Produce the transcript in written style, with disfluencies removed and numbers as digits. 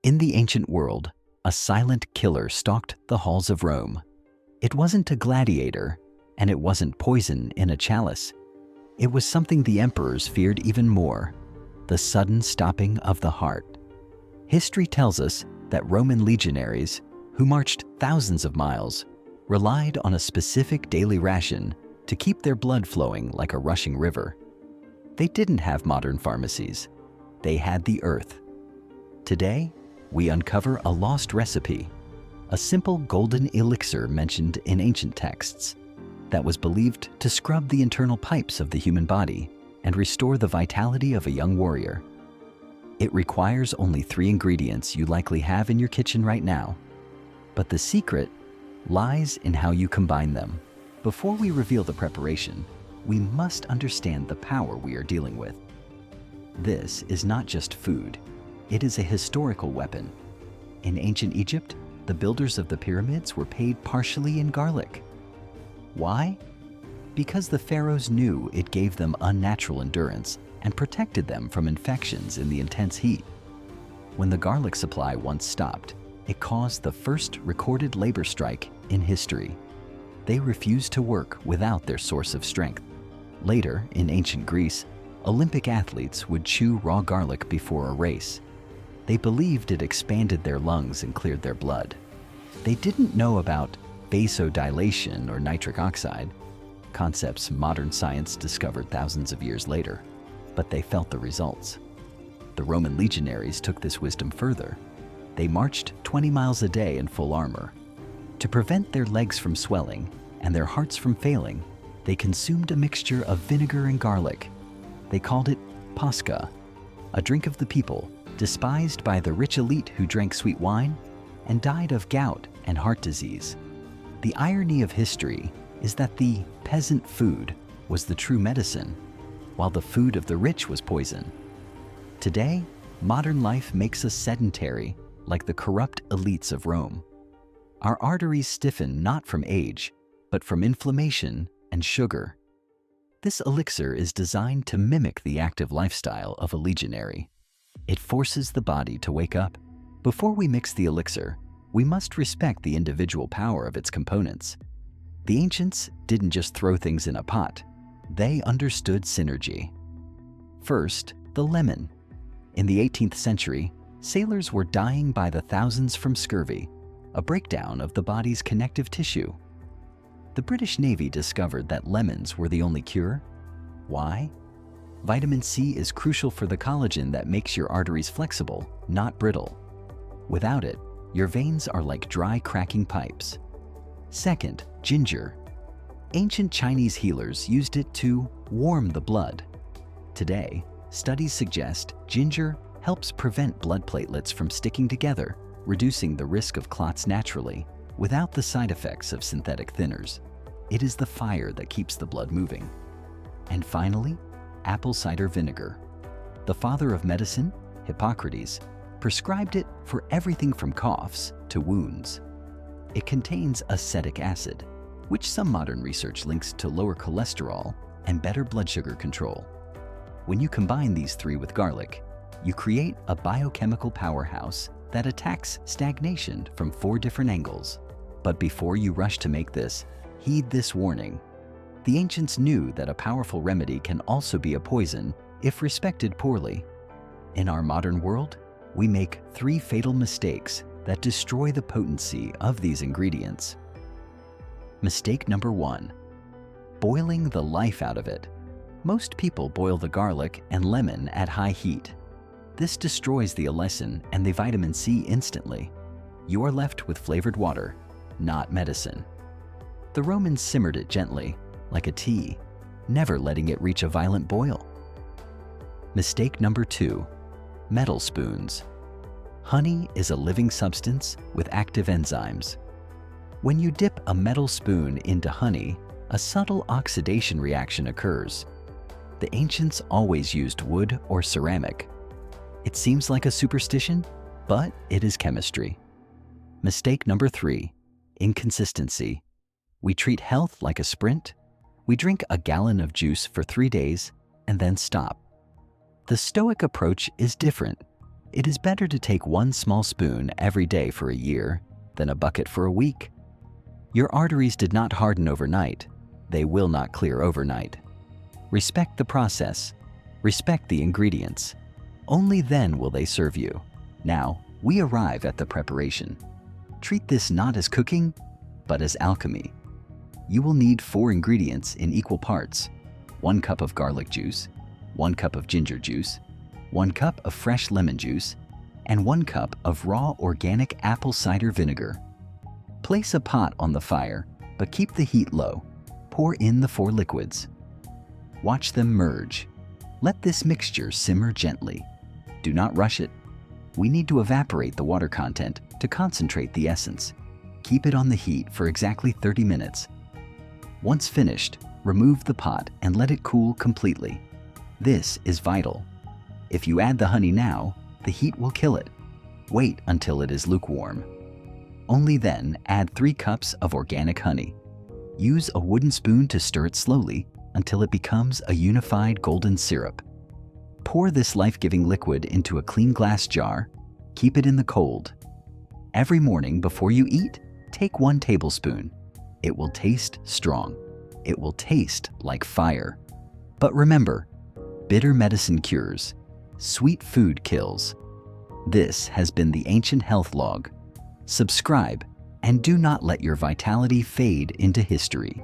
In the ancient world, a silent killer stalked the halls of Rome. It wasn't a gladiator, and it wasn't poison in a chalice. It was something the emperors feared even more: the sudden stopping of the heart. History tells us that Roman legionaries, who marched thousands of miles, relied on a specific daily ration to keep their blood flowing like a rushing river. They didn't have modern pharmacies. They had the earth. Today, we uncover a lost recipe, a simple golden elixir mentioned in ancient texts that was believed to scrub the internal pipes of the human body and restore the vitality of a young warrior. It requires only 3 ingredients you likely have in your kitchen right now, but the secret lies in how you combine them. Before we reveal the preparation, we must understand the power we are dealing with. This is not just food, it is a historical weapon. In ancient Egypt, the builders of the pyramids were paid partially in garlic. Why? Because the pharaohs knew it gave them unnatural endurance and protected them from infections in the intense heat. When the garlic supply once stopped, it caused the first recorded labor strike in history. They refused to work without their source of strength. Later, in ancient Greece, Olympic athletes would chew raw garlic before a race. They believed it expanded their lungs and cleared their blood. They didn't know about vasodilation or nitric oxide, concepts modern science discovered thousands of years later, but they felt the results. The Roman legionaries took this wisdom further. They marched 20 miles a day in full armor. To prevent their legs from swelling and their hearts from failing, they consumed a mixture of vinegar and garlic. They called it pasca, a drink of the people, despised by the rich elite who drank sweet wine and died of gout and heart disease. The irony of history is that the peasant food was the true medicine, while the food of the rich was poison. Today, modern life makes us sedentary, like the corrupt elites of Rome. Our arteries stiffen not from age, but from inflammation and sugar. This elixir is designed to mimic the active lifestyle of a legionary. It forces the body to wake up. Before we mix the elixir, we must respect the individual power of its components. The ancients didn't just throw things in a pot. They understood synergy. First, the lemon. In the 18th century, sailors were dying by the thousands from scurvy, a breakdown of the body's connective tissue. The British Navy discovered that lemons were the only cure. Why? Vitamin C is crucial for the collagen that makes your arteries flexible, not brittle. Without it, your veins are like dry, cracking pipes. Second, ginger. Ancient Chinese healers used it to warm the blood. Today, studies suggest ginger helps prevent blood platelets from sticking together, reducing the risk of clots naturally, without the side effects of synthetic thinners. It is the fire that keeps the blood moving. And finally, apple cider vinegar. The father of medicine, Hippocrates, prescribed it for everything from coughs to wounds. It contains acetic acid, which some modern research links to lower cholesterol and better blood sugar control. When you combine these 3 with garlic, you create a biochemical powerhouse that attacks stagnation from 4 different angles. But before you rush to make this, heed this warning. The ancients knew that a powerful remedy can also be a poison if respected poorly. In our modern world, we make 3 fatal mistakes that destroy the potency of these ingredients. Mistake number 1, boiling the life out of it. Most people boil the garlic and lemon at high heat. This destroys the allicin and the vitamin C instantly. You are left with flavored water, not medicine. The Romans simmered it gently, like a tea, never letting it reach a violent boil. Mistake number 2, metal spoons. Honey is a living substance with active enzymes. When you dip a metal spoon into honey, a subtle oxidation reaction occurs. The ancients always used wood or ceramic. It seems like a superstition, but it is chemistry. Mistake number 3, inconsistency. We treat health like a sprint. We drink a gallon of juice for 3 days and then stop. The Stoic approach is different. It is better to take one small spoon every day for a year than a bucket for a week. Your arteries did not harden overnight. They will not clear overnight. Respect the process. Respect the ingredients. Only then will they serve you. Now, we arrive at the preparation. Treat this not as cooking, but as alchemy. You will need 4 ingredients in equal parts: 1 cup of garlic juice, 1 cup of ginger juice, 1 cup of fresh lemon juice, and 1 cup of raw organic apple cider vinegar. Place a pot on the fire, but keep the heat low. Pour in the 4 liquids. Watch them merge. Let this mixture simmer gently. Do not rush it. We need to evaporate the water content to concentrate the essence. Keep it on the heat for exactly 30 minutes. Once finished, remove the pot and let it cool completely. This is vital. If you add the honey now, the heat will kill it. Wait until it is lukewarm. Only then add 3 cups of organic honey. Use a wooden spoon to stir it slowly until it becomes a unified golden syrup. Pour this life-giving liquid into a clean glass jar. Keep it in the cold. Every morning before you eat, take 1 tablespoon. It will taste strong. It will taste like fire. But remember, bitter medicine cures. Sweet food kills. This has been the Ancient Health Log. Subscribe and do not let your vitality fade into history.